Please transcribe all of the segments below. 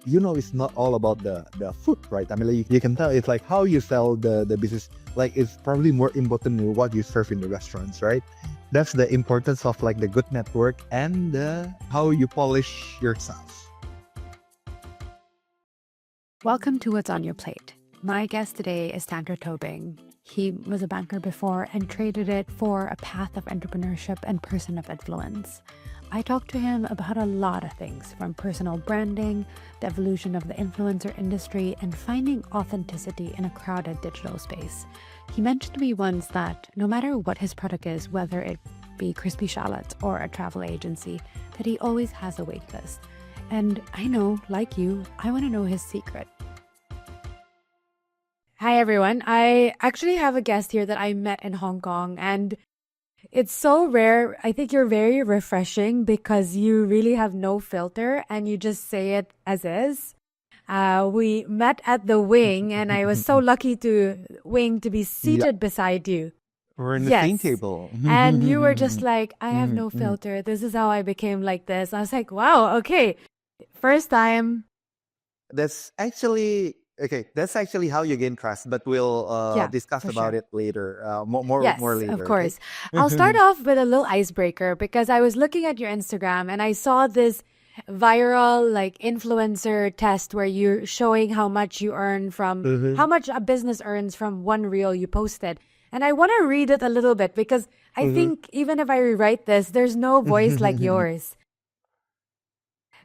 it's not all about the food, right? I mean, like, you can tell it's like how you sell the business. Like, it's probably more important than what you serve in the restaurants, right? That's the importance of like the good network and how you polish yourself. Welcome to What's on Your Plate. My guest today is Tantra Tobing. He was a banker before and traded it for a path of entrepreneurship and person of influence. I talked to him about a lot of things, from personal branding, the evolution of the influencer industry, and finding authenticity in a crowded digital space. He mentioned to me once that no matter what his product is, whether it be crispy shallots or a travel agency, that he always has a wait list. And I know, like you, I want to know his secret. Hi, everyone. I actually have a guest here that I met in Hong Kong, and it's so rare. I think you're very refreshing because you really have no filter and you just say it as is. We met at the Wing, and I was so lucky to be Yeah, seated beside you. we're in the same Yes. table. And you were just like, I have no filter. This is how I became like this. I was like, wow, okay. First time. That's actually okay. That's actually how you gain trust, but we'll Yeah, discuss for about sure. it later. More Yes, of later. Okay. course. I'll start off with a little icebreaker because I was looking at your Instagram and I saw this viral like influencer test where you're showing how much you earn from how Mhm, much a business earns from one reel you posted. And I want to read it a little bit because I mhm. think even if I rewrite this, there's no voice like yours.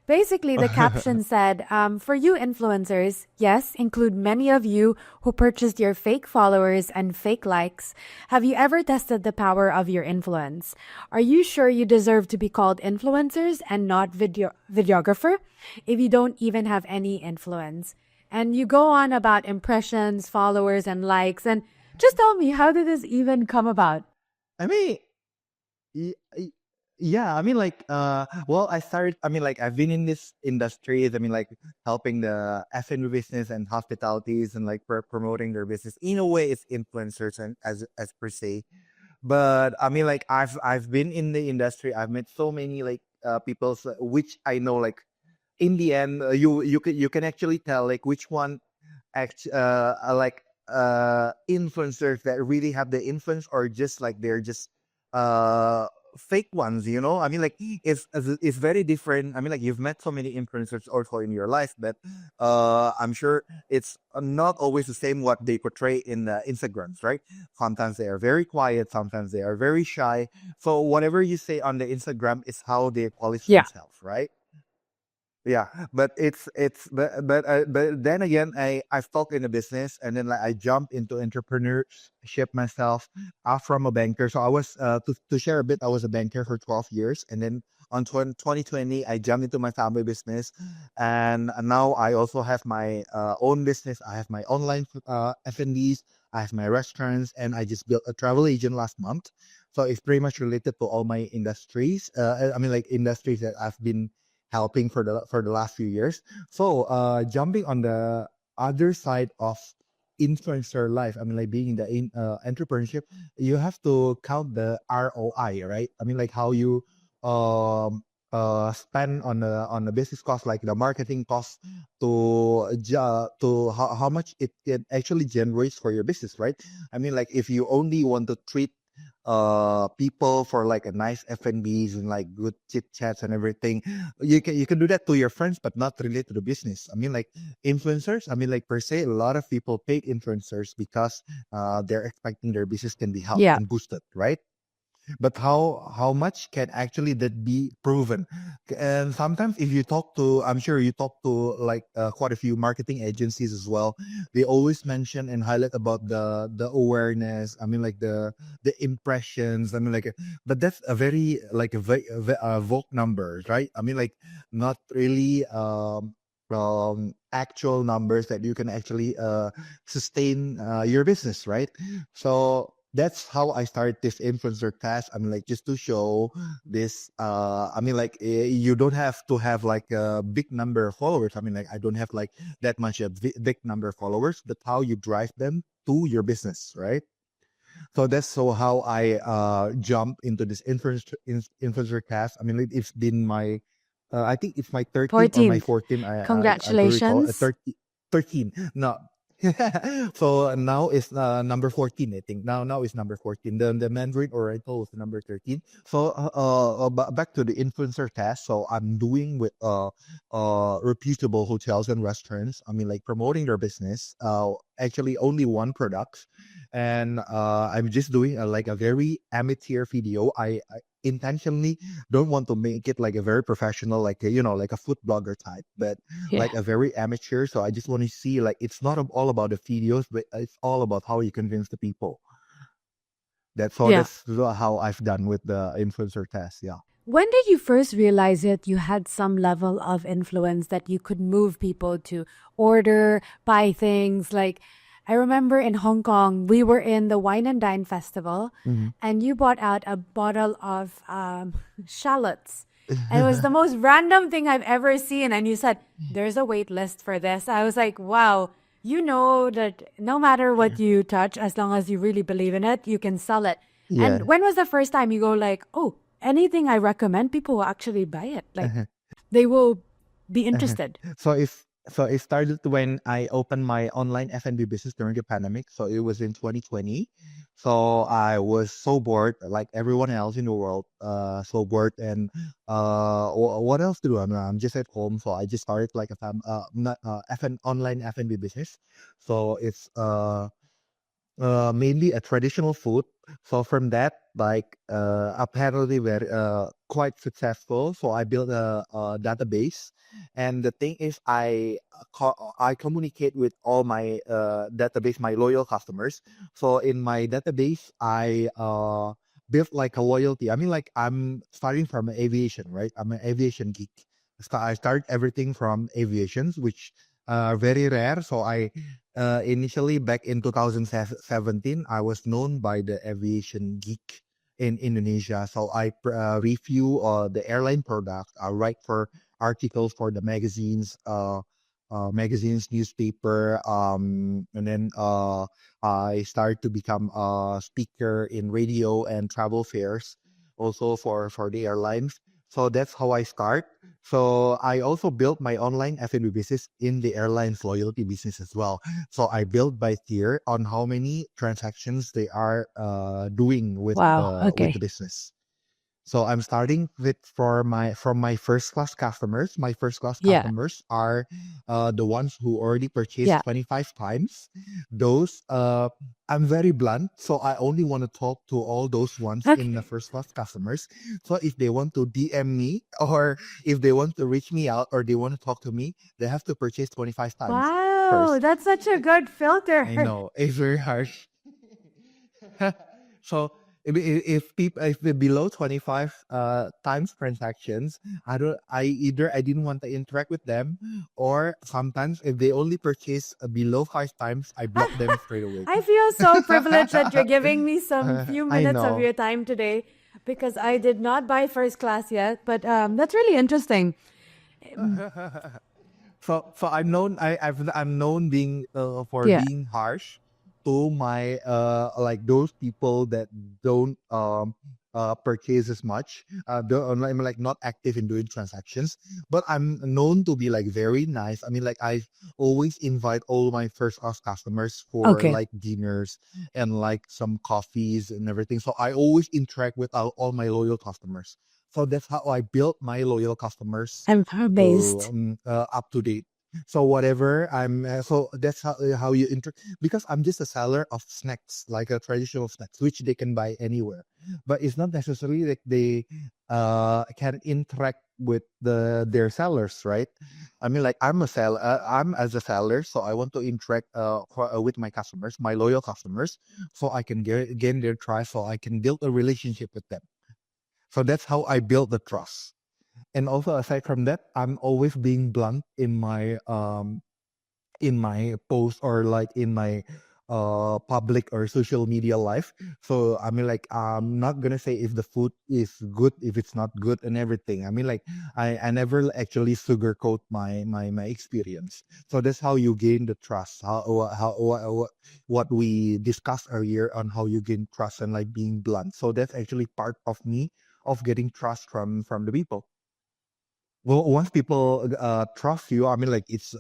Basically, the caption said, for you influencers, yes, include many of you who purchased your fake followers and fake likes. Have you ever tested the power of your influence? Are you sure you deserve to be called influencers and not videographer if you don't even have any influence? And you go on about impressions, followers, and likes. And just tell me, how did this even come about? I mean, y- y- yeah. I mean, like, well, I mean, like, I've been in this industry. I mean, like, helping the F&B business and hospitalities and like promoting their business. In a way, it's influencers and as per se. But I mean, like, I've been in the industry. I've met so many like people, which I know, like, in the end, you can actually tell like which one are like influencers that really have the influence, or just like they're just uh fake ones. I mean, like, it's very different. I mean, like, you've met so many influencers also in your life, but I'm sure it's not always the same what they portray in the Instagrams, right? Sometimes they are very quiet, sometimes they are very shy. So whatever you say on the Instagram is how they polish Yeah. themselves, right? Yeah, but but then again, I stuck in the business, and then like I jumped into entrepreneurship myself. From a banker, so I was to share a bit. I was a banker for 12 years, and then on 2020, I jumped into my family business, and now I also have my own business. I have my online F&Bs. I have my restaurants, and I just built a travel agent last month. So it's pretty much related to all my industries. I mean, like, industries that I've been helping for the last few years. So jumping on the other side of influencer life, I mean, like, being in the entrepreneurship, you have to count the ROI, right? I mean, like, how you um spend on the business cost, like the marketing cost, to how much it actually generates for your business, right? I mean, like, if you only want to treat people for like a nice F&Bs and like good chit chats and everything, you can do that to your friends, but not relate to the business. I mean, like, influencers, I mean, like, per se, a lot of people pay influencers because they're expecting their business can be helped Yeah. and boosted, right? But how much can actually that be proven? And sometimes, if you talk to, I'm sure you talk to like quite a few marketing agencies as well, they always mention and highlight about the awareness. I mean, like, the impressions. I mean, like, but that's a very like a vague numbers, right? I mean, like, not really actual numbers that you can actually sustain your business, right? So that's how I started this influencer class. I mean, like, just to show this. I mean, like, you don't have to have like a big number of followers. I mean, like, I don't have like that much a big number of followers, but how you drive them to your business, right? So that's so how I jump into this influencer class. I mean, it's been my I think it's my 13th or my 14th. 14th. I do recall. Congratulations. 13. No. So now it's number 14. I think now is number 14. The Mandarin Oriental was number 13. So back to the influencer test. So I'm doing with reputable hotels and restaurants. I mean, like promoting their business. Actually only one product, and I'm just doing like a very amateur video. I intentionally don't want to make it like a very professional, like like a food blogger type, but Yeah. like a very amateur. So I just want to see, like, it's not all about the videos, but it's all about how you convince the people. Yeah. That's how I've done with the influencer test. Yeah. When did you first realize it? You had some level of influence that you could move people to order, buy things. Like, I remember in Hong Kong, we were in the Wine and Dine Festival, Mhm. and you bought out a bottle of shallots. And it was the most random thing I've ever seen. And you said, there's a wait list for this. I was like, wow, you know that no matter what you touch, as long as you really believe in it, you can sell it. And Yeah. when was the first time you go like, oh, anything I recommend, people will actually buy it. Like they will be interested. So it started when I opened my online F&B business during the pandemic. So it was in 2020. So I was so bored, like everyone else in the world, so bored. And what else to do? I'm just at home, so I just started like a not, online F&B business. So it's mainly a traditional food. So from that, like apparently we're quite successful. So I built a database, and the thing is, I communicate with all my database, my loyal customers. So in my database, I built like a loyalty. I mean, like I'm starting from aviation, right? I'm an aviation geek. I start everything from aviations, which very rare. So I initially, back in 2017, I was known by the aviation geek in Indonesia. So I review the airline product. I write for articles for the magazines, newspaper, and then I started to become a speaker in radio and travel fairs, also for the airlines. So that's how I start. So I also built my online F&B business in the airlines loyalty business as well. So I built by tier on how many transactions they are doing Wow. with the Okay. business. So I'm starting with for my from my first class customers. My first class Yeah. customers are the ones who already purchased Yeah. 25 times. Those I'm very blunt, so I only want to talk to all those ones in the Okay. first class customers. So if they want to DM me, or if they want to reach me out, or they want to talk to me, they have to purchase 25 times Wow. first. That's such a good I filter. know it's very harsh. So if people, if they're below 25 times transactions, I either I didn't want to interact with them, or sometimes if they only purchase below 5 times, I block them straight away. I feel so privileged that you're giving me some few I minutes of know. your time today because I did not buy first class yet, but that's really interesting. So I'm known being for Yeah. being harsh to my like those people that don't purchase as much. I'm like not active in doing transactions, but I'm known to be like very nice. I mean, like I always invite all my first class customers for Okay. like dinners and like some coffees and everything. So I always interact with all my loyal customers. So that's how I built my loyal customers I'm to amazed. up to date. So whatever so that's how you because I'm just a seller of snacks, like a traditional snacks, which they can buy anywhere. But it's not necessarily like they can interact with their sellers, right? I mean, like I'm a seller, I'm as a seller, so I want to interact with my customers, my loyal customers, so I can gain their trust, so I can build a relationship with them. So that's how I build the trust. And also aside from that, I'm always being blunt in my post, or like in my public or social media life. So I mean, like I'm not gonna say if the food is good, if it's not good, and everything. I mean, like I never actually sugarcoat my experience. So that's how you gain the trust, what we discussed earlier on how you gain trust and like being blunt. So that's actually part of me of getting trust from the people. well, once people trust you, I mean, like it's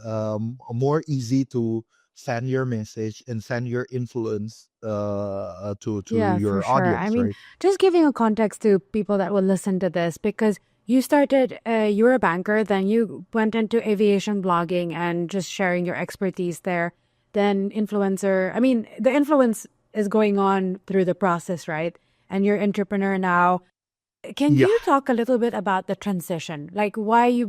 more easy to send your message and send your influence to Yeah, for your sure. I audience, mean, right? just giving a context to people that will listen to this, because you started, you were a banker, then you went into aviation blogging and just sharing your expertise there. Then influencer, I mean, the influence is going on through the process, right? And you're entrepreneur now. Can Yeah. you talk a little bit about the transition? Like why you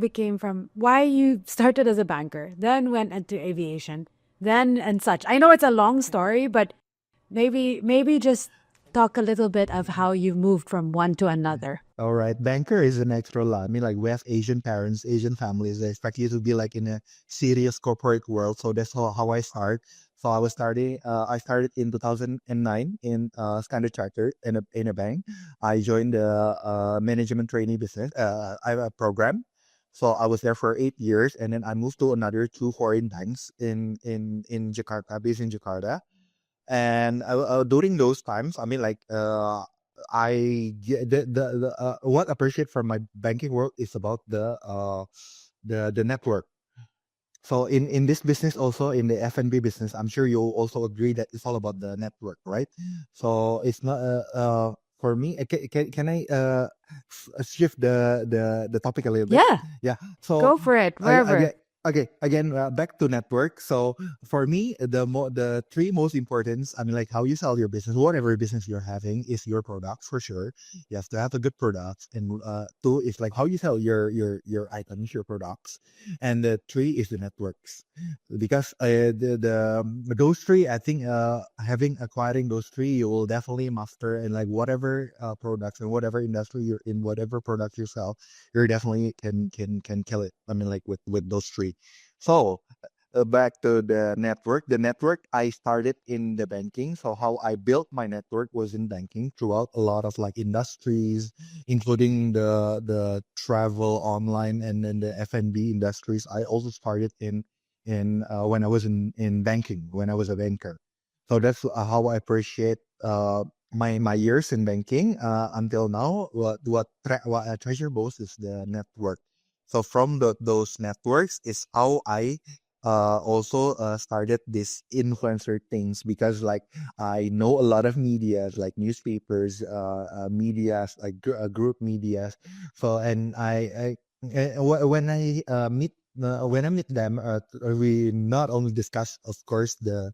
started as a banker, then went into aviation, then and such. I know it's a long story, but maybe just talk a little bit of how you moved from one to another. All right. Banker is an extra lot. I mean, like we have Asian parents, Asian families. They expect you to be like in a serious corporate world. So that's how I start. So I started in 2009 in Standard Chartered in a bank. I joined the management trainee business I have a program. So I was there for 8 years, and then I moved to another two foreign banks in Jakarta, based in Jakarta. And during those times, I mean, like what I appreciate from my banking world is about the network. So in this business, also in the F&B business, I'm sure you'll also agree that it's all about the network, right? So it's not for me. Can I shift the topic a little bit? Yeah, Yeah. So go for it, again, wherever. okay, again, back to network. So for me, the three most important, I mean, like how you sell your business, whatever business you're having, is your products for sure. You have to have a good product, and two is like how you sell your items, your products, and the three is the networks, because those three, I think, having acquiring those three, you will definitely master, and like whatever products and whatever industry you're in, whatever product you sell, you're definitely can kill it. I mean, like with those three. So back to the network. The network I started in the banking. So how I built my network was in banking throughout a lot of like industries, including the travel online and then the F&B industries. I also started in when I was in banking, when I was a banker. So that's how I appreciate my years in banking until now. What I treasure most is the network. So from those networks is how I also started this influencer things, because like I know a lot of medias like newspapers, medias like group medias. So and when I when I meet them, we not only discuss, of course, the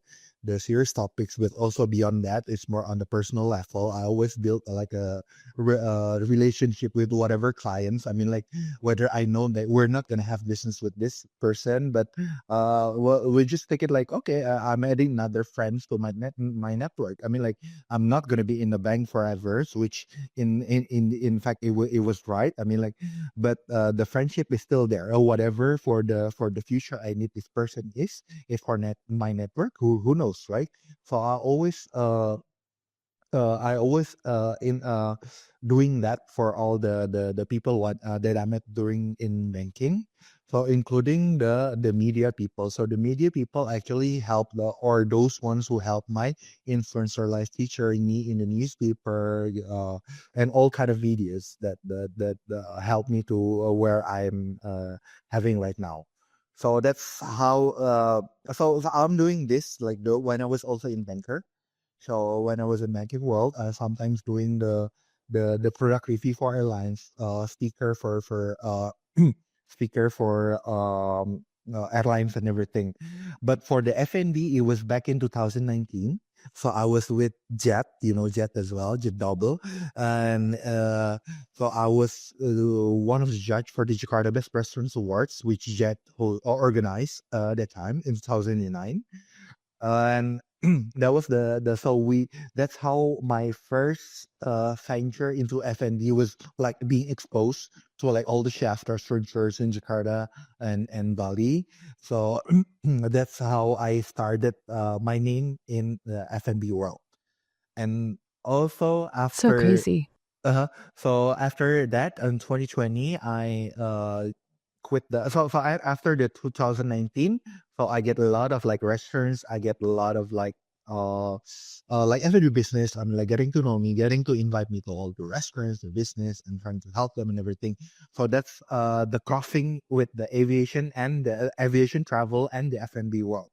serious topics, but also beyond that, it's more on the personal level. I always build like a relationship with whatever clients. I mean, like whether I know that we're not gonna have business with this person, but well, we just take it like, okay, I'm adding another friends to my network. I mean, like I'm not gonna be in the bank forever, which in fact it was right. I mean, like, but the friendship is still there, or whatever for the future I need this person is for my network. Who knows, right? So I always in doing that for all the people that I met during in banking. So including the media people. So the media people actually help or those ones who help my influencer like featuring me in the newspaper, and all kind of videos that help me to where I'm having right now. So that's how so I'm doing this like when I was also in banker. So when I was in banking world, sometimes doing the product review for airlines, speaker for speaker for airlines and everything. But for the FNB, it was back in 2019. So I was with Jet, you know Jet as well, Jet Double, and so I was one of the judge for the Jakarta Best Restaurants Awards, which Jet organized that time in 2009. And that was the so we that's how my first venture into F&B was like being exposed to like all the chef restaurants in Jakarta and Bali. So that's how I started my name in the F&B world. And also So after crazy. so after that, in 2020, I quit after the 2019. So I get a lot of like restaurants. I get a lot of like like every business. I'm like getting to know me, getting to invite me to all the restaurants, the business, and trying to help them and everything. So that's the crossing with the aviation and the aviation travel and the F&B world.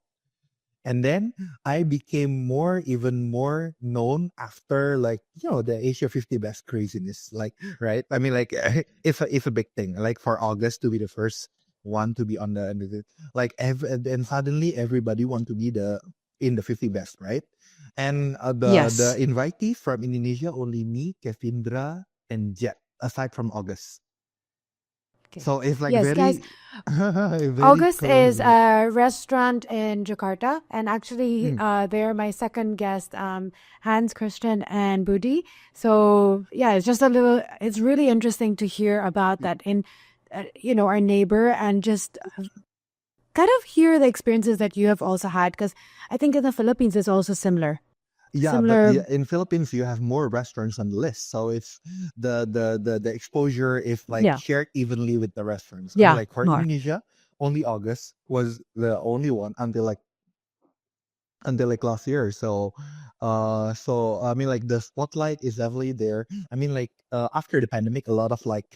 And then I became even more known after, like, the Asia 50 best craziness, like, right? I mean, like, it's a big thing. Like for August to be the first one to be on like, and then suddenly everybody want to be in the 50 best, right? And the Yes. invitee from Indonesia, only me, Kevindra, and Jet, aside from August. Okay. So it's like Yes, guys. very, very August is close. a restaurant in Jakarta, and actually, Mm. they're my second guest, Hans Christian and Budi. So yeah, it's just a little. It's really interesting to hear about that in, our neighbor, and just kind of hear the experiences that you have also had, because I think in the Philippines it's also similar. Yeah, but Similar, yeah, in Philippines you have more restaurants on the list, so it's the exposure is like yeah, shared evenly with the restaurants. I mean, yeah, like for more. Indonesia, only August was the only one until like last year. So I mean, like the spotlight is definitely there. I mean, like after the pandemic, a lot of like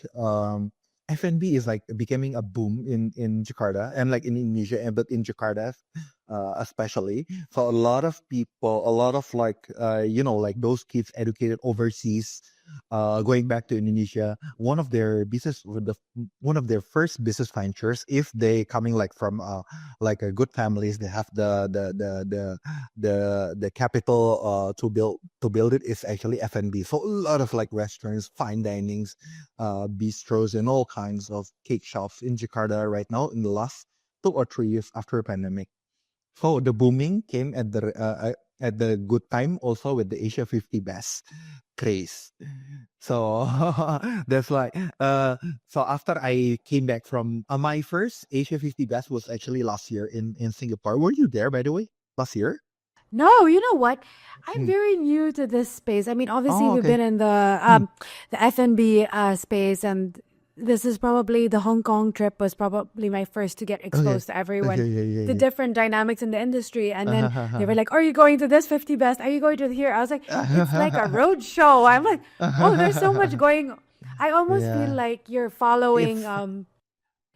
F&B is like becoming a boom in Jakarta and like in Indonesia, but in Jakarta especially. So a lot of people, a lot of like like those kids educated overseas, going back to Indonesia, one of their first business ventures, if they coming like from like a good families, they have the capital to build it, is actually F&B. So a lot of like restaurants, fine dinings, bistros, and all kinds of cake shops in Jakarta right now in the last 2 or 3 years after the pandemic. So the booming came at the good time, also with the Asia 50 best craze. So that's like so after I came back from my first Asia 50 best was actually last year in Singapore. Were you there, by the way, last year? No, you know what? I'm Hmm. very new to this space. I mean, obviously Oh, we've okay. been in Hmm. the F&B space, and this is probably the Hong Kong trip was probably my first to get Okay. exposed to everyone, Okay. Yeah. Yeah. the Yeah. different dynamics in the industry. And then they were like, "Are you going to this 50 best? Are you going to here?" I was like, "It's like a road show." I'm like, "Oh, there's so much going." I almost feel Yeah. like you're following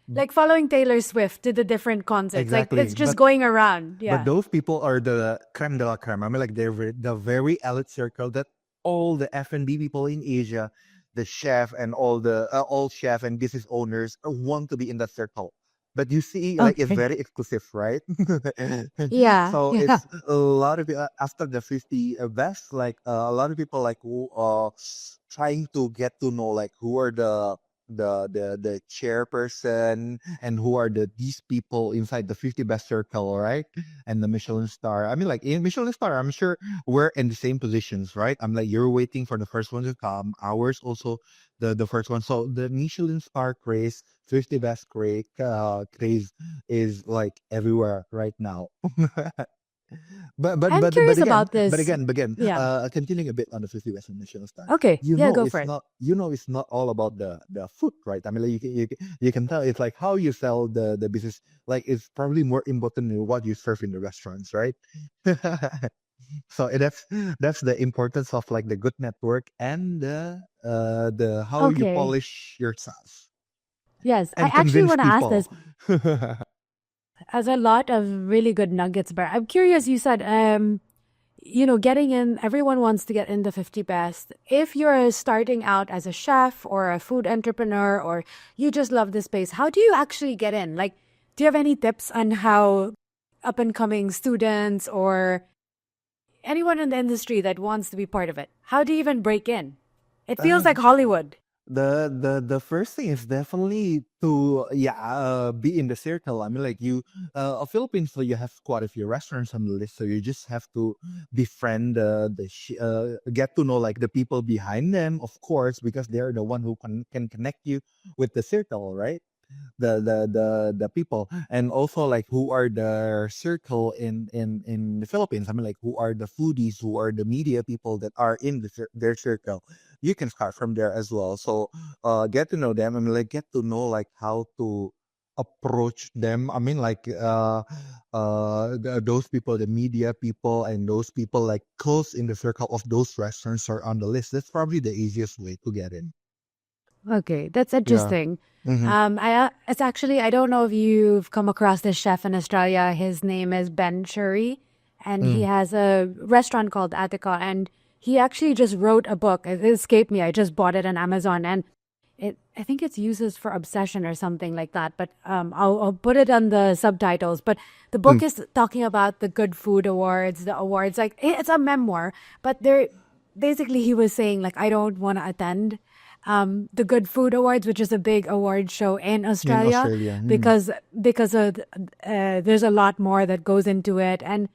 It's like following Taylor Swift to the different concerts. Like exactly, it's just but going around. But Yeah. those people are the creme de la creme. I mean, like the very elite circle that all the F&B people in Asia, the chef and all chef and business owners want to be in that circle. But you see, like it's Okay. very exclusive, right? Yeah. So Yeah. it's a lot of after the 50 best, like a lot of people like who are trying to get to know like who are the chairperson and who are these people inside the 50 best circle, right? And the Michelin star. I mean, like in Michelin star, I'm sure we're in the same positions, right? I'm like, you're waiting for the first one to come. Ours also the first one. So the Michelin star craze, 50 best craze is like everywhere right now. But I'm but but curious again, about this. Yeah. continuing a bit on the 50 West and Michelin star, Okay. Yeah, go for it's it. not it's not all about the food, right? I mean, like you can tell it's like how you sell the business. Like it's probably more important than what you serve in the restaurants, right? So that's the importance of like the good network and the how you Okay. polish yourself Yes. I and actually convince want to ask people. this as a lot of really good nuggets, but I'm curious. You said, getting in, everyone wants to get in the 50 best. If you're starting out as a chef or a food entrepreneur, or you just love this space, how do you actually get in? Like, do you have any tips on how up and coming students or anyone in the industry that wants to be part of it, how do you even break in? It feels Uh, like Hollywood. the first thing is definitely to be in the circle. I mean, like Philippines, so you have quite a few restaurants on the list, so you just have to befriend get to know like the people behind them, of course, because they're the one who can connect you with the circle, right? The people, and also like who are the circle in the Philippines. I mean, like who are the foodies, who are the media people that are in their circle. You can start from there as well. So get to know them. I mean, like get to know like how to. approach them. I mean, like those people, the media people, and those people like close in the circle of those restaurants are on the list. That's probably the easiest way to get in. Okay, that's Yeah. interesting. Mm-hmm. It's actually, I don't know if you've come across this chef in Australia. His name is Ben Shuri, and he Mm. has a restaurant called Attica. And he actually just wrote a book. It escaped me. I just bought it on Amazon, and I think it's uses for obsession or something like that. But I'll put it on the subtitles. But the Mm. book is talking about the Good Food Awards, the awards. Like it's a memoir, but there, basically, he was saying like I don't want to attend the Good Food Awards, which is a big award show in In Australia, Australia. Mm. because of there's a lot more that goes into it, and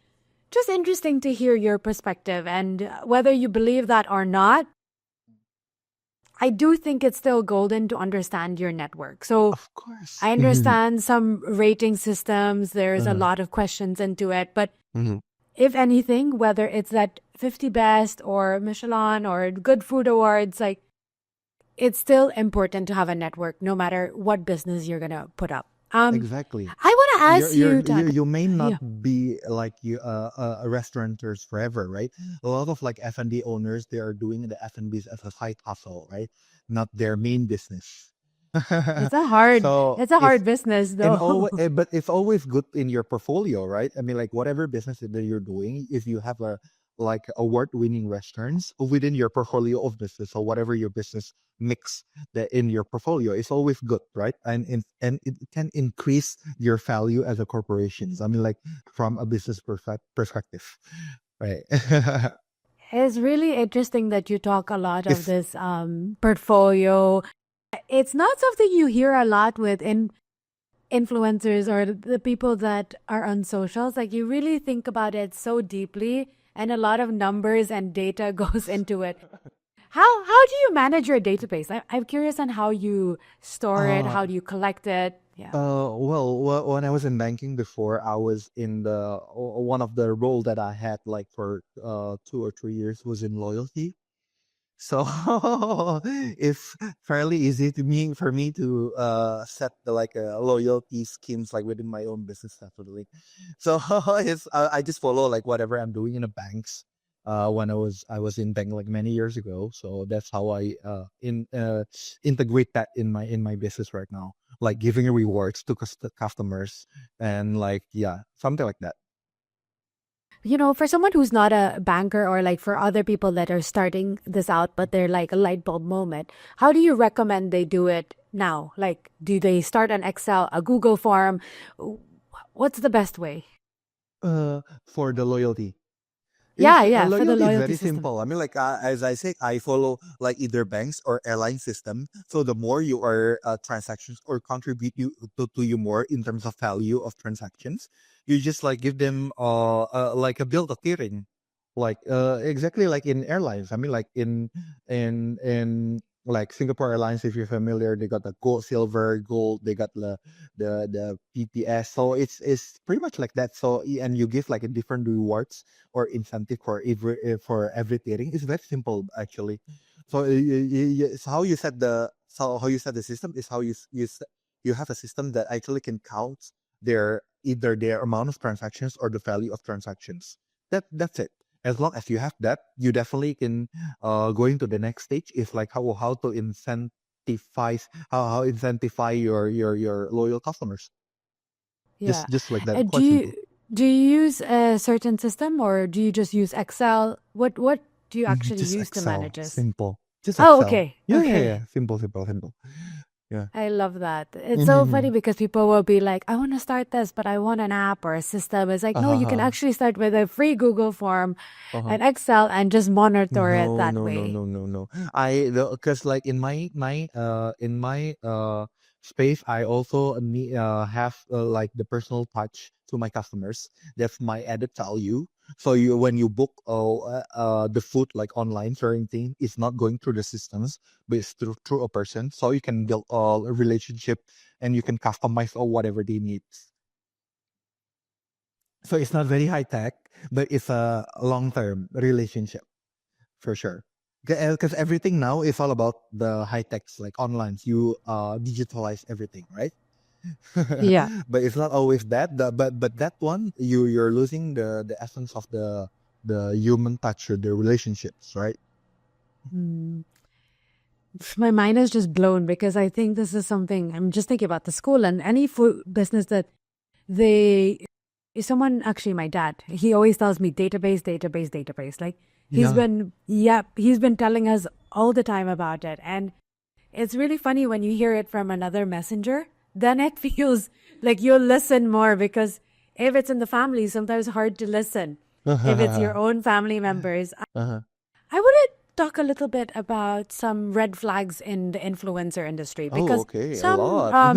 just interesting to hear your perspective and whether you believe that or not. I do think it's still golden to understand your network. So Of course. I Mm-hmm. understand some rating systems. There's a Uh, lot of questions into it, but mm-hmm. if anything, whether it's that 50 best or Michelin or Good Food Awards, like it's still important to have a network no matter what business you're going to put up. Exactly. I want to ask you, Tantra. You may not Yeah. be like a restaurateurs forever, right? A lot of like F&B owners, they are doing the F&Bs as a side hustle, right? Not their main business. So It's a if hard business and though. always, but it's always good in your portfolio, right? I mean, like whatever business that you're doing, if you have a like award-winning restaurants within your portfolio of business or whatever your business mix that in your portfolio, it's always good, right? And it can increase your value as a corporation. I mean, like from a business perspective, right? It's really interesting that you talk a lot of If this portfolio. It's not something you hear a lot with influencers or the people that are on socials. Like you really think about it so deeply, and a lot of numbers and data goes into it. How do you manage your database? I'm curious on how you store it, uh how do you collect it? Yeah. when I was in banking before, I was in one of the role that I had like for 2 or 3 years was in loyalty. So it's fairly easy to me for me to set the like loyalty schemes like within my own business definitely. So it's I just follow like whatever I'm doing in the banks. When I was in bank like many years ago, so that's how I integrate that in my business right now, like giving rewards to customers and like yeah, something like that. You know, for someone who's not a banker or like for other people that are starting this out, but they're like a light bulb moment, how do you recommend they do it now? Like, do they start an Excel, a Google form? What's the best way? For the loyalty. Yeah, It's yeah, for the loyalty is loyalty very system. simple. I mean, like as I say, I follow like either banks or airline system. So the more you are transactions or contribute you to you more in terms of value of transactions, you just like give them like a build a tiering, like exactly like in airlines. I mean, like in like Singapore Airlines, if you're familiar, they got the gold, silver, gold. They got the PPS. So it's pretty much like that. So and you give like a different rewards or incentive for every tiering. It's very simple actually. So it's how you set how you set the system is how you have a system that actually can count their either their amount of transactions or the value of transactions. That's it. As long as you have that, you definitely can going to the next stage is like how to incentivize how incentivize your loyal customers. Yeah. Just like that, Do quite you simple. use a certain system or do you just use Excel? What do you actually Just use to Excel, manage this? simple. Just Oh, Excel. okay. Yeah, yeah, Okay. yeah. Simple, simple, simple. Yeah. I love that. It's so funny Mm-hmm. because people will be like, I want to start this, but I want an app or a system. It's like, no, you can Uh-huh. actually start with a free Google form Uh-huh. and Excel and just monitor it No, that no, no, way. no, no, no. Because like in my space, I also need have like the personal touch to my customers. That's my added value. So you when you book the food like online certain thing, it's not going through the systems, but it's through a person. So you can build a relationship and you can customize or whatever they need. So it's not very high tech, but it's a long term relationship. For sure. Because everything now is all about the high techs, like online. You digitalize everything, right? Yeah. But it's not always that. But that one, you're losing the essence of the human touch or the relationships, right? Mm. My mind is just blown because I think this is something I'm just thinking about the school and any food business that they someone actually my dad he always tells me database like Yeah. he's been telling us all the time about it, and it's really funny when you hear it from another messenger, then it feels like you'll listen more because if it's in the family sometimes hard to listen. If it's your own family members, Uh-huh. I want to talk a little bit about some red flags in the influencer industry Oh, because okay, a some lot.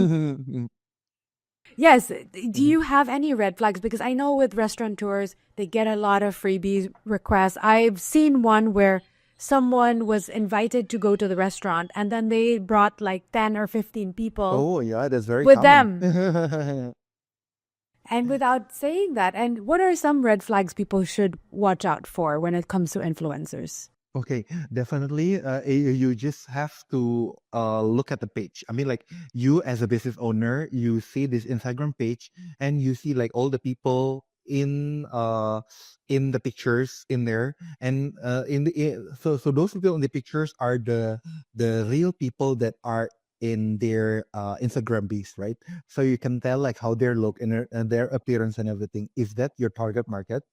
yes. Do Mhm. you have any red flags? Because I know with restaurateurs, they get a lot of freebies requests. I've seen one where someone was invited to go to the restaurant and then they brought like 10 or 15 people Oh, yeah, that's very with common. them. And without saying that, and what are some red flags people should watch out for when it comes to influencers? Okay, definitely. You just have to look at the page. I mean, like you as a business owner, you see this Instagram page, and you see like all the people in the pictures in there, and so those people in the pictures are the real people that are in their Instagram base, right? So you can tell like how their look and their appearance and everything. Is that your target market?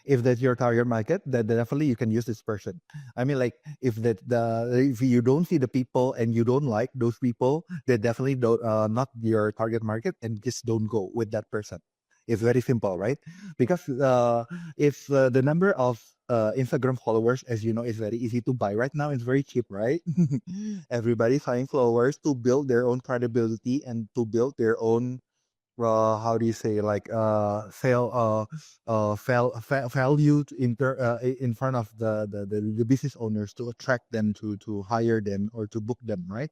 If that's your target market, then definitely you can use this person. I mean, like if you don't see the people and you don't like those people, they definitely don't not your target market, and just don't go with that person. It's very simple, right? Because if the number of Instagram followers, as you know, is very easy to buy right now. It's very cheap, right? Everybody's buying followers to build their own credibility and to build their own how do you say like sell value in front of the business owners to attract them to hire them or to book them, right?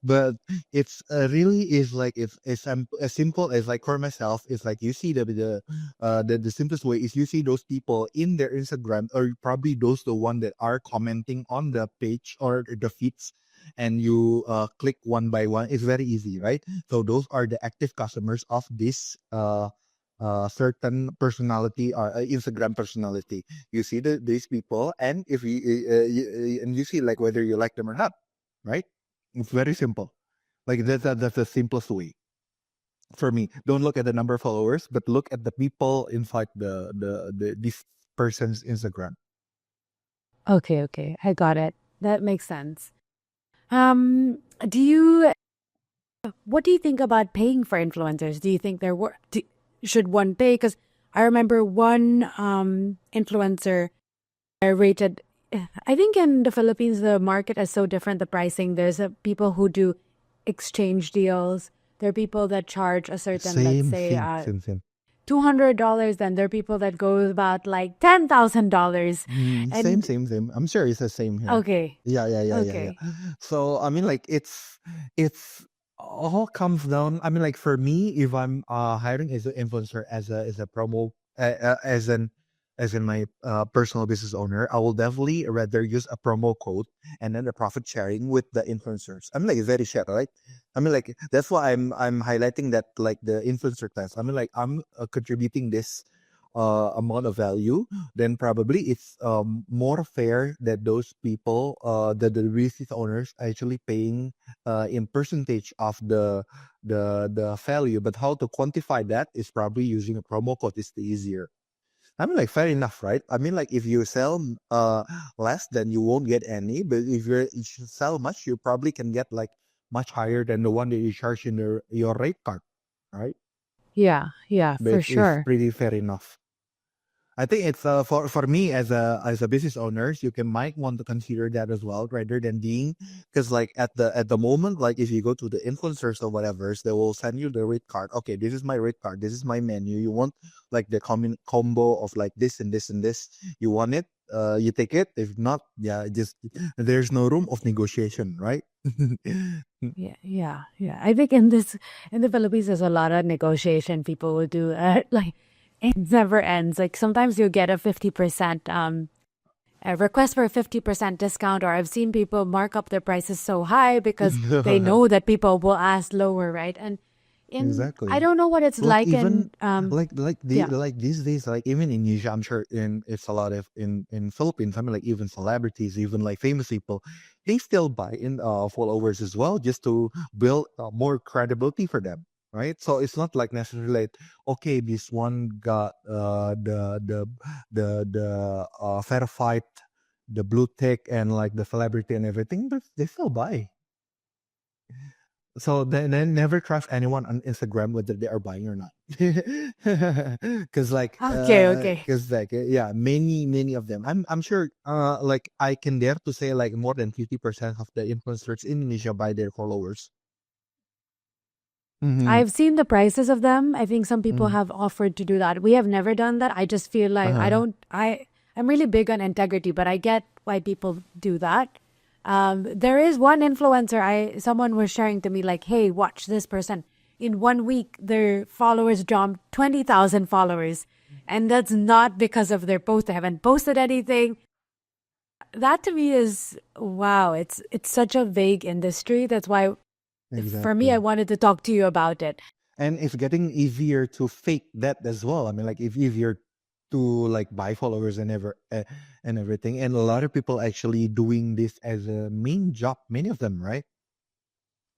But it's really is like if it's as simple as like for myself, it's like you see the simplest way is you see those people in their Instagram, or probably those the one that are commenting on the page or the feeds, and you click one by one. It's very easy, right? So those are the active customers of this certain personality or Instagram personality. You see these people, and if and you see like whether you like them or not, right? It's very simple. Like that's the simplest way for me. Don't look at the number of followers, but look at the people inside the this person's Instagram. Okay, okay. I got it. That makes sense. Do you what do you think about paying for influencers? Do you think should one pay? Because I remember one influencer rated. I think in the Philippines the market is so different. The pricing there's people who do exchange deals. There are people that charge a certain, let's Same, say, same. $200. Then there are people that go about like $10,000, Same, and same. I'm sure it's the same here. okay, Yeah. okay, So I mean, like it's all comes down. I mean, like for me, if I'm hiring as an influencer as a promo as in my personal business owner, I will definitely rather use a promo code and then the profit sharing with the influencers. I mean, like it's very shared, right? I mean, like that's why I'm highlighting that like the influencer class. I mean, like I'm contributing this amount of value, then probably it's more fair that those people, the business owners, actually paying in percentage of the value. But how to quantify that is probably using a promo code is the easier. I mean, like fair enough, right? I mean, like if you sell less, then you won't get any. But if you sell much, you probably can get like much higher than the one that you charge in your rate card, right? yeah, yeah, for But it's sure. pretty fair enough. I think it's for me as a business owners, you can might want to consider that as well, rather than being because like at the moment, like if you go to the influencers or whatever, they will send you the rate card. Okay, this is my rate card. This is my menu. You want like the combo of like this and this and this. You want it? You take it. If not, yeah, just there's no room of negotiation, right? Yeah, yeah, yeah. I think in the Philippines, there's a lot of negotiation people will do. Like it never ends. Like sometimes you get a 50% a request for a 50% discount, or I've seen people mark up their prices so high because they know that people will ask lower, right? And I Exactly. don't know what it's Like like in even yeah. like these days, like even in Asia, I'm sure in it's a lot of in Philippines. I mean, like even celebrities, even like famous people, they still buy in followers as well, just to build more credibility for them, right? So it's not like necessarily like, okay, this one got verified, the blue tick and like the celebrity and everything, but they still buy. So then never trust anyone on Instagram whether they are buying or not. Okay, okay. Yeah, many of them. I'm sure like I can dare to say like more than 50% of the influencers in Indonesia buy their followers. Mm-hmm. I've seen the prices of them. I think some people Mm-hmm. have offered to do that. We have never done that. I just feel like Uh-huh. I'm really big on integrity, but I get why people do that. There is one influencer someone was sharing to me like, "Hey, watch this person. In 1 week, their followers jumped 20,000 followers, and that's not because of their post. They haven't posted anything. That to me is wow. It's such a vague industry. That's why for me, I Exactly. wanted to talk to you about it. And it's getting easier to fake that as well. I mean, like it's easier to like buy followers and everything. And a lot of people actually doing this as a main job. Many of them, right?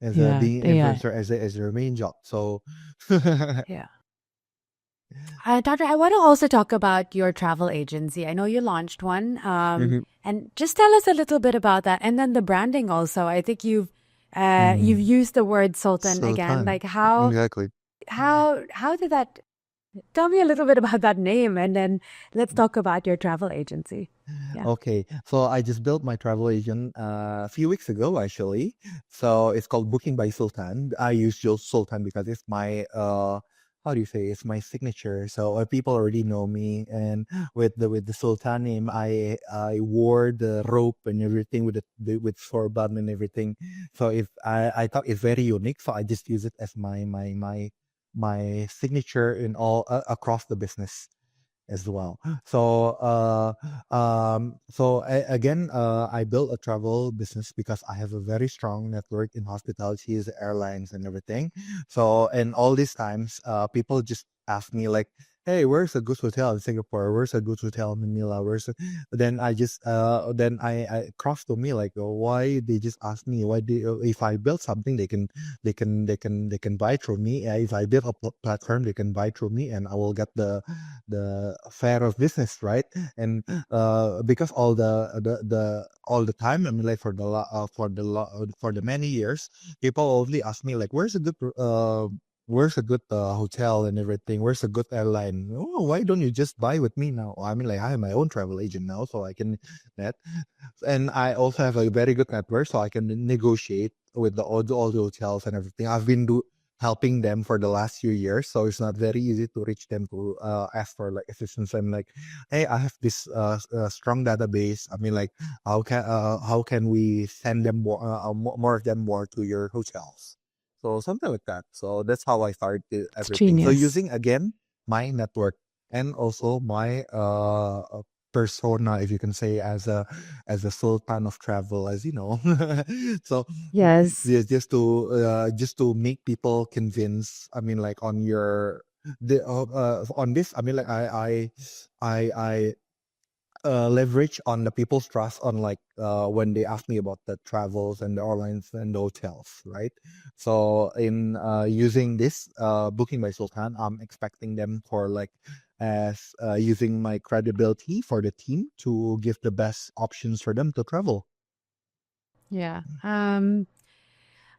As a Yeah, being yeah, influencer as their main job. So yeah. Doctor, I want to also talk about your travel agency. I know you launched one, Mhm, and just tell us a little bit about that, and then the branding also. I think you've mhm. used the word Sultan again. Sultan. Like Exactly. how did that? Tell me a little bit about that name, and then let's talk about your travel agency. Yeah. Okay, so I just built my travel agent a few weeks ago actually. So it's called Booking by Sultan. I use just Sultan because it's my how do you say, it's my signature. So people already know me, and with the Sultan name, I wore the rope and everything with with sorban and everything. So if I thought it's very unique, so I just use it as my signature in all across the business as well. So again, I built a travel business because I have a very strong network in hospitalities, airlines, and everything. So and all these times, people just ask me like, "Hey, where's a good hotel in Singapore? Where's a good hotel in Manila? Then I just then I crossed to me like, why they just ask me why they, if I build something, they can buy through me. If I build a platform, they can buy through me, and I will get the fare of business, right? And because all the time, I mean, like for the many years, people only ask me like, where's a good hotel and everything? Where's a good airline? Oh, why don't you just buy with me now? I mean, like I have my own travel agent now, so I can that, and I also have a very good network, so I can negotiate with all the hotels and everything. I've been helping them for the last few years, so it's not very easy to reach them to ask for like assistance. I'm like, hey, I have this strong database. I mean, like, how can we send them more of them more to your hotels? So something like that. So that's how I started It's everything. So genius. using again my network and also my persona, if you can say, as a sultan of travel, as you know. So Yes. yeah, just to make people convince. I mean, like on this. I mean, like I leverage on the people's trust on like when they ask me about the travels and the airlines and the hotels, right? So in using this booking by Sultan, I'm expecting them for like as using my credibility for the team to give the best options for them to travel. Yeah.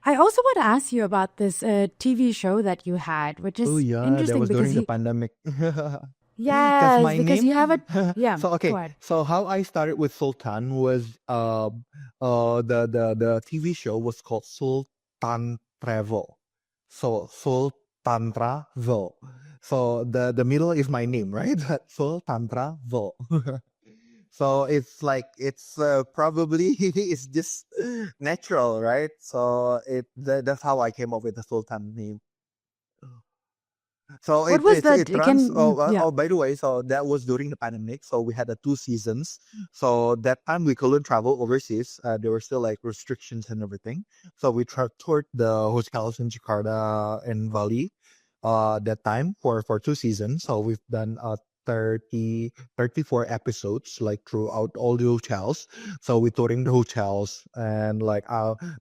I also want to ask you about this TV show that you had, which Oh is yeah, that interesting was because during the you, pandemic. Because yes, my because you name. have a, yeah, So go okay, ahead. so how I started with Sultan was the TV show was called Sultan Travel. So Sultan Travel. So the middle is my name, right? Sultan Travel. So it's like it's probably it's just natural, right? So that's how I came up with the Sultan name. So What was the, it runs. can, yeah. By the way, so that was during the pandemic. So we had 2 seasons. So that time we couldn't travel overseas. There were still like restrictions and everything. So we toured the hotels in Jakarta and Bali. That time for 2 seasons. So we've done 34 episodes like throughout all the hotels. So we touring the hotels and like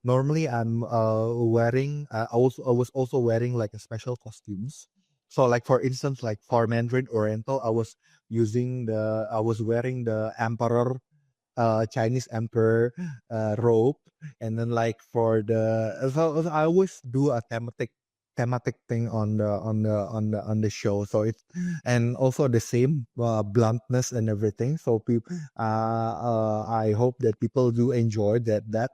normally I'm wearing I was also wearing like a special costumes. So like for instance, like for Mandarin Oriental, I was wearing the emperor Chinese emperor robe, and then like for the so I always do a thematic thing on the show. So it's and also the same bluntness and everything. So people, I hope that people do enjoy that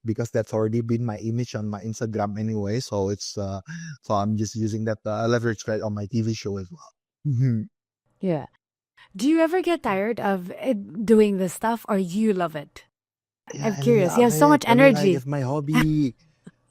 because that's already been my image on my Instagram anyway. So it's so I'm just using that leverage right on my TV show as well. Mhm. Yeah. Do you ever get tired of doing this stuff, or you love it? Yeah, I'm I curious. You love have so it. much I mean, like energy. it's my hobby.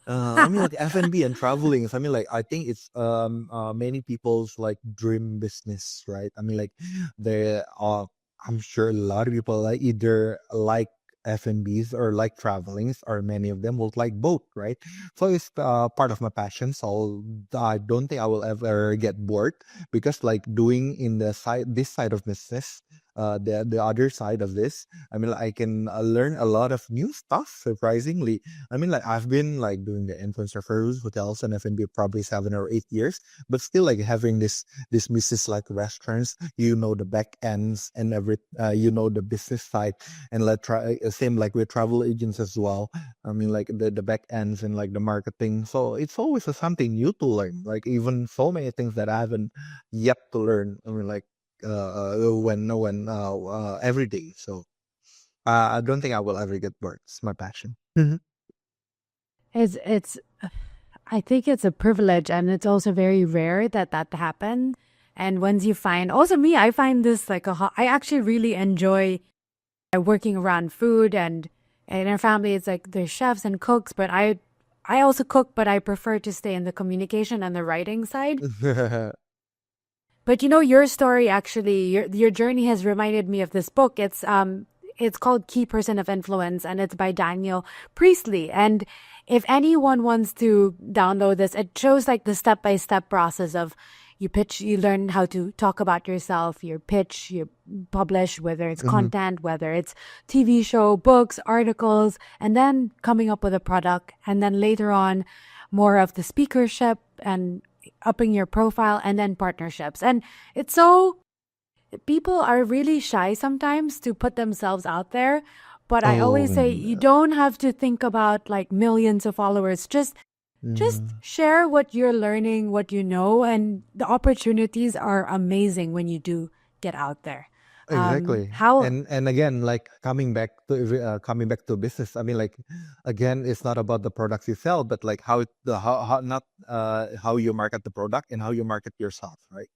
I mean, like F&B and traveling. So, I mean, like I think it's many people's like dream business, right? I mean, like they I'm sure a lot of people like either like F&Bs or like travelings, or many of them will like both, right? So it's part of my passion. So I don't think I will ever get bored because like doing in the side this side of business, the other side of this, I mean, I can learn a lot of new stuff. Surprisingly, I mean, like I've been like doing the influencer for hotels and F&B probably 7 or 8 years, but still like having this business like restaurants, the back ends and the business side, and let try same like with travel agents as well. I mean, like the back ends and like the marketing. So it's always something new to learn. Like even so many things that I haven't yet to learn. I mean, like when every day. So I don't think I will ever get bored. It's my passion. It's I think it's a privilege, and it's also very rare that that happens. And once you find, also me, I find this like I actually really enjoy working around food, and in our family it's like there's chefs and cooks, but I also cook, but I prefer to stay in the communication and the writing side. But your story actually, your journey has reminded me of this book. It's called Key Person of Influence, and it's by Daniel Priestley. And if anyone wants to download this, it shows like the step-by-step process of you pitch, you learn how to talk about yourself, you pitch, you publish, whether it's Mhm. content, whether it's TV show, books, articles, and then coming up with a product. And then later on, more of the speakership and upping your profile, and then partnerships. And it's so, people are really shy sometimes to put themselves out there. But I Oh, always say you don't have to think about like millions of followers. Just yeah. share what you're learning, what you know, and the opportunities are amazing when you do get out there. Exactly. How And again, like coming back to business. I mean, like again, it's not about the products you sell, but like how not how you market the product and how you market yourself, right?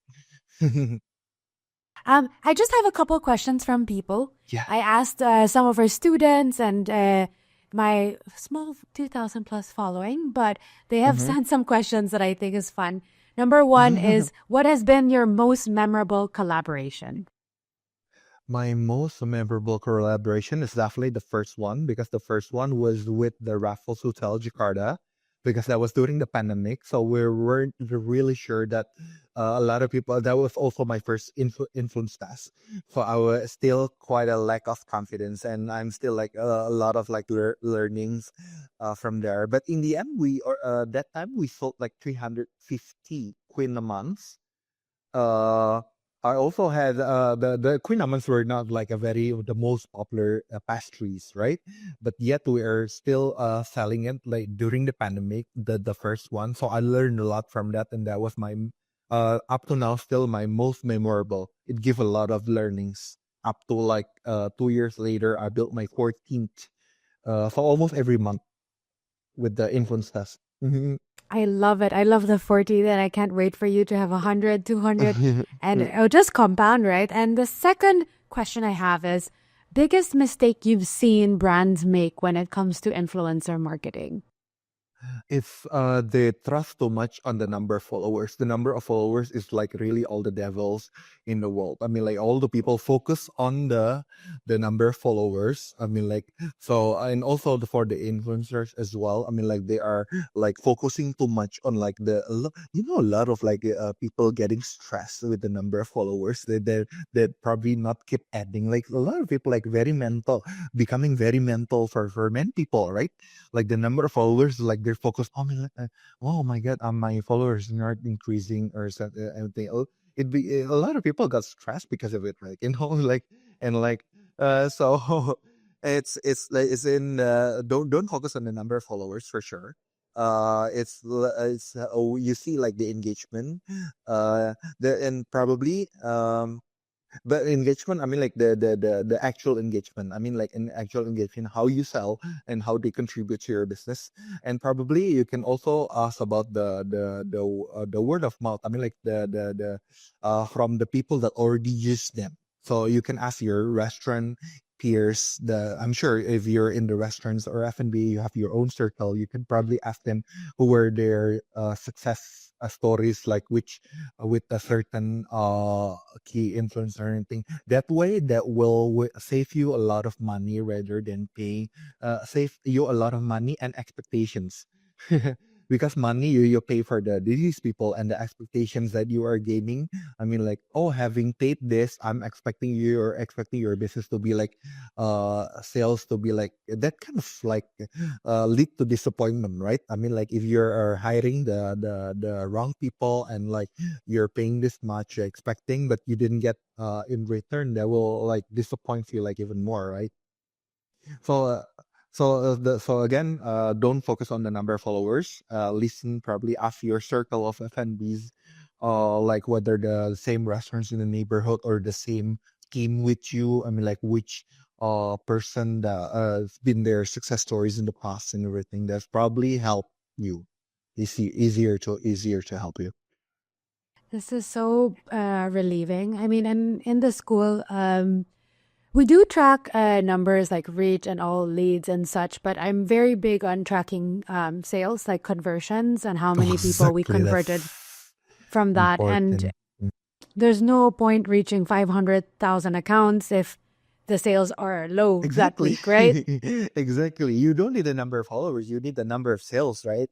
I just have a couple questions from people. Yeah. I asked some of our students and my small 2,000 plus following, but they have Mhm. sent some questions that I think is fun. Number one is, what has been your most memorable collaboration? My most memorable collaboration is definitely the first one because the first one was with the Raffles Hotel Jakarta because that was during the pandemic. So we weren't really sure that a lot of people, that was also my first influence test. So I was still quite a lack of confidence and I'm still like a lot of like learnings from there. But in the end, that time we sold like 350 Queen a month. uh, I also had the Queen Almonds were not like the most popular pastries, right? But yet we are still selling it like during the pandemic, the first one. So I learned a lot from that, and that was my up to now still my most memorable. It gave a lot of learnings. Up to like 2 years later, I built my 14th. So almost every month with the influence test. Mhm. I love it. I love the 40, then I can't wait for you to have 100, 200, and it'll just compound, right? And the second question I have is, biggest mistake you've seen brands make when it comes to influencer marketing? if they trust too much on the number of followers. The number of followers is like really all the devils in the world. I mean, like all the people focus on the number of followers. I mean, like so, and also for the influencers as well. I mean, like they are like focusing too much on like a lot of like people getting stressed with the number of followers. They probably not keep adding. Like a lot of people like very mental, becoming very mental for many people, right? Like the number of followers, like they're focused. Oh my, oh my God, my followers are not increasing or something. Everything. It be a lot of people got stressed because of it, like like and like so it's like it's in don't focus on the number of followers for sure. You see like the engagement, the and probably but engagement, I mean, like the actual engagement. I mean, like an actual engagement, how you sell and how they contribute to your business. And probably you can also ask about the word of mouth. I mean, like the from the people that already use them. So you can ask your restaurant peers. I'm sure if you're in the restaurants or F&B, you have your own circle. You can probably ask them who were their success stories, like which with a certain key influencer or anything. That way, that will save you a lot of money rather than paying, save you a lot of money and expectations. Because money you pay for these people and the expectations that you are gaining. I mean, like, oh, having paid this, I'm expecting you or expecting your business to be like sales to be like that kind of like lead to disappointment, right? I mean, like if you're hiring the wrong people and like you're paying this much, you're expecting, but you didn't get in return, that will like disappoint you like even more, right? So, so again, don't focus on the number of followers. Listen, probably ask your circle of F&Bs, like whether the same restaurants in the neighborhood or the same team with you. I mean, like which person that has been their success stories in the past and everything. That's probably help you. Easier to help you. This is so relieving. I mean, and in the school, we do track numbers like reach and all leads and such, but I'm very big on tracking sales, like conversions and how Oh, many people we exactly. converted That's from that. And important. there's no point reaching 500,000 accounts if the sales are low that Exactly. week, right? Exactly. You don't need the number of followers, you need the number of sales, right?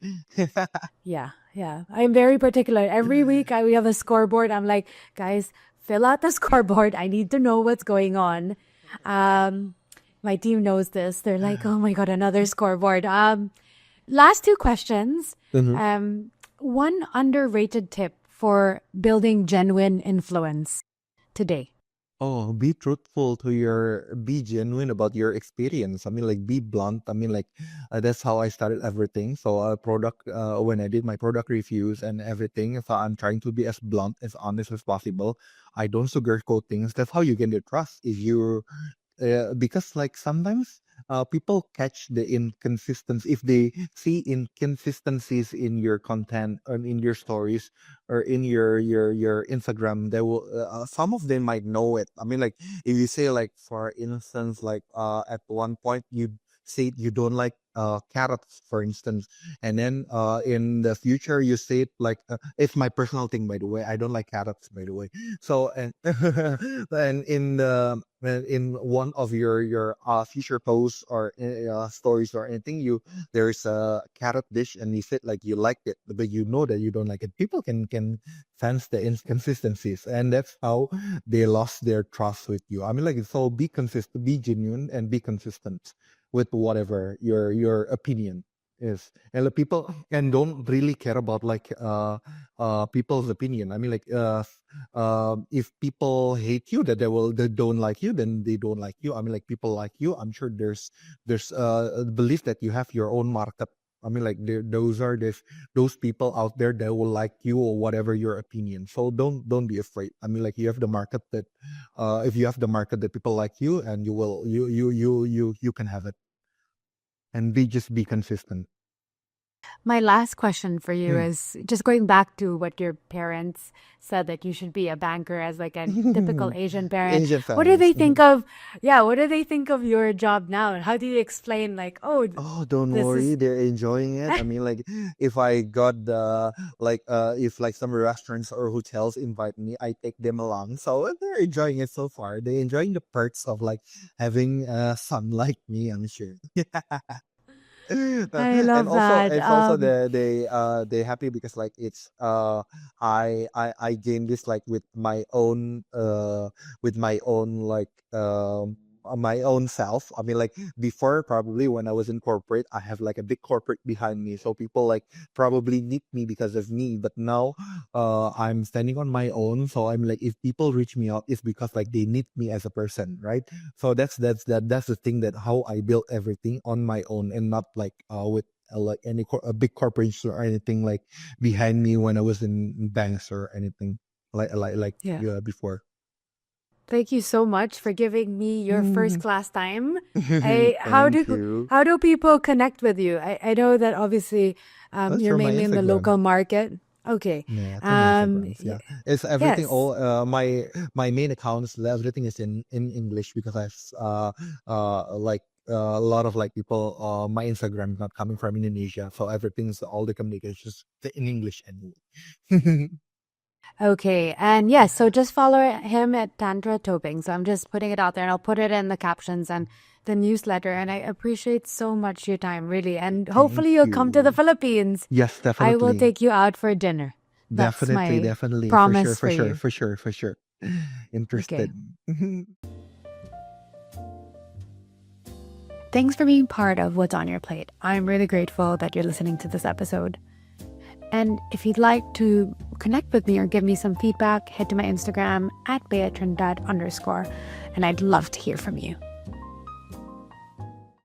Yeah, yeah. I'm very particular. Every week we have a scoreboard. I'm like, guys, fill out the scoreboard. I need to know what's going on. Um, my team knows this. They're like, oh my God, another scoreboard. Last two questions. Mhm. Um, one underrated tip for building genuine influence today. Oh, be genuine about your experience. I mean, like, be blunt. I mean, like, that's how I started everything. So, when I did my product reviews and everything, so I'm trying to be as blunt, as honest as possible. I don't sugarcoat things. That's how you get the trust. If you because like sometimes people catch the inconsistency if they see inconsistencies in your content or in your stories or in your Instagram. They will some of them might know it. I mean, like if you say like for instance, like at one point you say you don't like carrots, for instance, and then in the future you say it like it's my personal thing, by the way. I don't like carrots, by the way. So and and in one of your future posts or stories or anything, there's a carrot dish and you said like you liked it, but you know that you don't like it. People can sense the inconsistencies, and that's how they lost their trust with you. I mean, like, so be consistent, be genuine, and be consistent with whatever your opinion is. And the people and don't really care about like people's opinion. I mean, like if people hate you, they don't like you, then they don't like you. I mean, like people like you. I'm sure there's a belief that you have your own market. I mean, like those people out there that will like you or whatever your opinion. So don't be afraid. I mean, like you have the market that if you have the market that people like you, and you can have it, and be just be consistent. My last question for you Mm. is just going back to what your parents said, that you should be a banker as like a typical Asian parent. Asian What do families. they think of, yeah, what do they think of your job now? And how do you explain like, oh, Oh, don't this worry, is they're enjoying it. I mean, like, if I got the if like some restaurants or hotels invite me, I take them along. So they're enjoying it so far. They're enjoying the perks of like having a son like me, I'm sure. I And love also that. it's also they happy because like it's I gained this like with my own like my own self. I mean, like before, probably when I was in corporate, I have like a big corporate behind me, so people like probably need me because of me. But now I'm standing on my own, so I'm like, if people reach me out, it's because like they need me as a person, right? So that's the thing, that how I built everything on my own, and not like with like a big corporation or anything like behind me when I was in banks or anything like Yeah. before. Thank you so much for giving me your first Mhm. class time. I Thank you. how do people connect with you? I know that obviously That's you're from my mainly in the Instagram. local market. Okay. Yeah, through my Instagrams. Y- Yeah, it's everything. yes. All my main accounts, everything is in English because I've like a lot of like people. My Instagram is not coming from Indonesia, so everything's all the communications in English anyway. Okay. And yes, so just follow him at Tantra Tobing. So I'm just putting it out there and I'll put it in the captions and the newsletter. And I appreciate so much your time, really. And Thank hopefully you'll come to the you. Philippines. Yes, I will definitely. take you out for dinner. That's Definitely, my definitely. For sure, promise for for sure, you. for sure, for sure. Okay. Interested. Thanks for being part of What's on Your Plate. I'm really grateful that you're listening to this episode. And if you'd like to connect with me or give me some feedback, head to my Instagram at @BeaTrinidad_. And I'd love to hear from you.